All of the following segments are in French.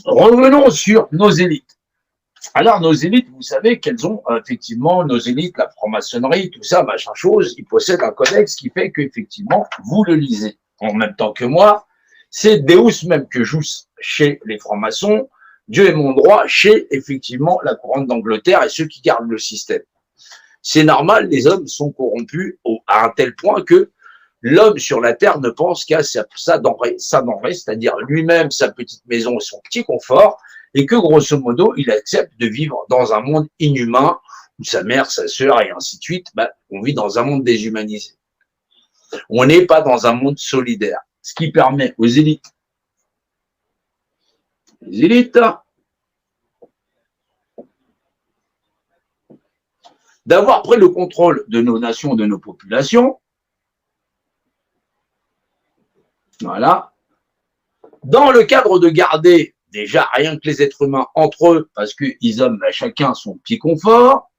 Revenons sur nos élites. Alors, nos élites, vous savez qu'elles ont effectivement, nos élites, la franc-maçonnerie, tout ça, machin chose, ils possèdent un codex qui fait qu'effectivement, vous le lisez en même temps que moi. C'est Deus même que jus chez les francs-maçons, Dieu est mon droit chez effectivement la couronne d'Angleterre et ceux qui gardent le système. C'est normal, les hommes sont corrompus à un tel point que l'homme sur la terre ne pense qu'à sa denrée, c'est-à-dire lui-même, sa petite maison et son petit confort, et que grosso modo, il accepte de vivre dans un monde inhumain, où sa mère, sa sœur, et ainsi de suite, on vit dans un monde déshumanisé. On n'est pas dans un monde solidaire, ce qui permet aux élites, d'avoir pris le contrôle de nos nations, de nos populations. Voilà. Dans le cadre de garder déjà rien que les êtres humains entre eux, parce qu'ils ont chacun son petit confort,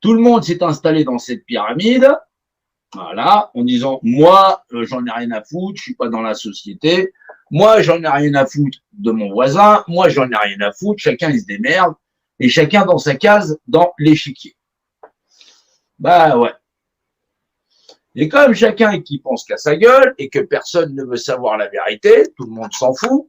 tout le monde s'est installé dans cette pyramide, voilà, en disant, moi, j'en ai rien à foutre, je suis pas dans la société, moi, j'en ai rien à foutre de mon voisin, moi, j'en ai rien à foutre, chacun, il se démerde, et chacun dans sa case, dans l'échiquier. Ouais. Et comme chacun qui pense qu'à sa gueule et que personne ne veut savoir la vérité, tout le monde s'en fout,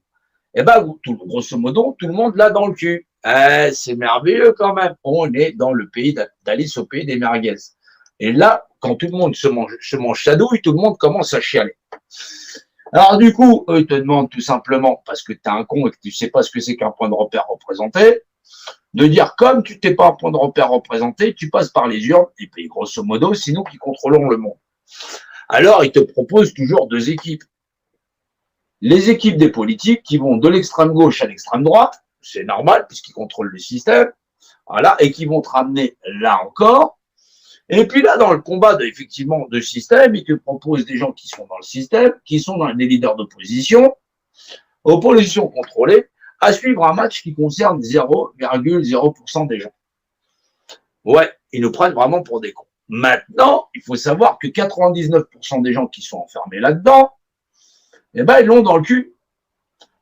et grosso modo, tout le monde l'a dans le cul. C'est merveilleux quand même. On est dans le pays d'Alice au pays des merguez. Et là, quand tout le monde se mange sa douille, tout le monde commence à chialer. Alors du coup, eux, ils te demandent tout simplement, parce que tu es un con et que tu sais pas ce que c'est qu'un point de repère représenté, de dire comme tu t'es pas un point de repère représenté, tu passes par les urnes, et puis grosso modo, c'est nous qui contrôlons le monde. Alors, ils te proposent toujours deux équipes. Les équipes des politiques qui vont de l'extrême gauche à l'extrême droite, c'est normal puisqu'ils contrôlent le système, voilà, et qui vont te ramener là encore. Et puis là, dans le combat effectivement de système, ils te proposent des gens qui sont dans le système, qui sont dans les leaders d'opposition, opposition contrôlée, à suivre un match qui concerne 0,0% des gens. Ouais, ils nous prennent vraiment pour des cons. Maintenant, il faut savoir que 99% des gens qui sont enfermés là-dedans, ils l'ont dans le cul.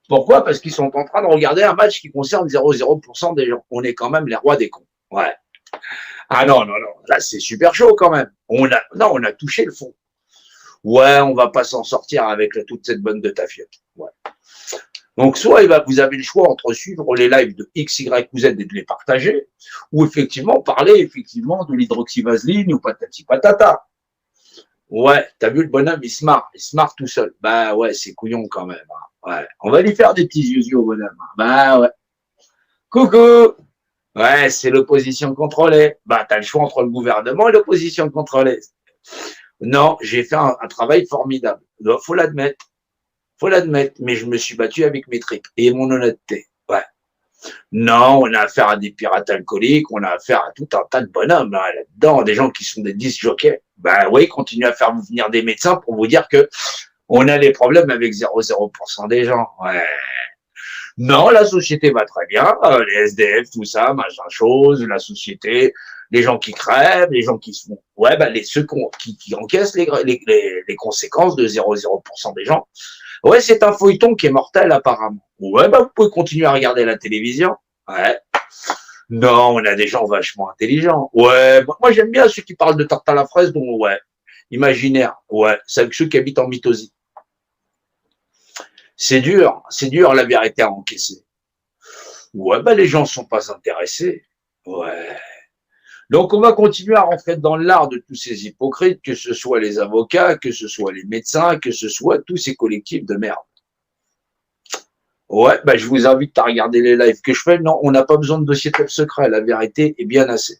Pourquoi? Parce qu'ils sont en train de regarder un match qui concerne 0,0% des gens. On est quand même les rois des cons. Ouais. Ah non, là c'est super chaud quand même. On a touché le fond. Ouais, on va pas s'en sortir avec toute cette bonne de tafiote. Ouais. Donc, soit vous avez le choix entre suivre les lives de X, Y ou Z et de les partager, ou effectivement parler effectivement de l'hydroxyvaseline ou patati patata. Ouais, t'as vu le bonhomme, il se marre tout seul. Ouais, c'est couillon quand même. Ouais, on va lui faire des petits yeux au bonhomme. Ouais. Coucou. Ouais, c'est l'opposition contrôlée. T'as le choix entre le gouvernement et l'opposition contrôlée. Non, j'ai fait un travail formidable. Faut l'admettre. Mais je me suis battu avec mes tripes et mon honnêteté. Ouais. Non, on a affaire à des pirates alcooliques, on a affaire à tout un tas de bonhommes là-dedans, des gens qui sont des disc jockeys. Oui, continuez à faire venir des médecins pour vous dire que on a des problèmes avec 0,0% des gens. Ouais. Non, la société va très bien, les SDF, tout ça, machin chose, la société, les gens qui crèvent, les gens qui se font, ceux qui encaissent les conséquences de 0,0% des gens. Ouais, c'est un feuilleton qui est mortel apparemment. Ouais, vous pouvez continuer à regarder la télévision. Ouais. Non, on a des gens vachement intelligents. Ouais, moi j'aime bien ceux qui parlent de tarte à la fraise, donc ouais, imaginaire. Ouais, c'est ceux qui habitent en Mythosie. C'est dur la vérité à encaisser. Ouais, les gens sont pas intéressés. Ouais. Donc, on va continuer à rentrer dans l'art de tous ces hypocrites, que ce soit les avocats, que ce soit les médecins, que ce soit tous ces collectifs de merde. Ouais, je vous invite à regarder les lives que je fais. Non, on n'a pas besoin de dossier top secret. La vérité est bien assez.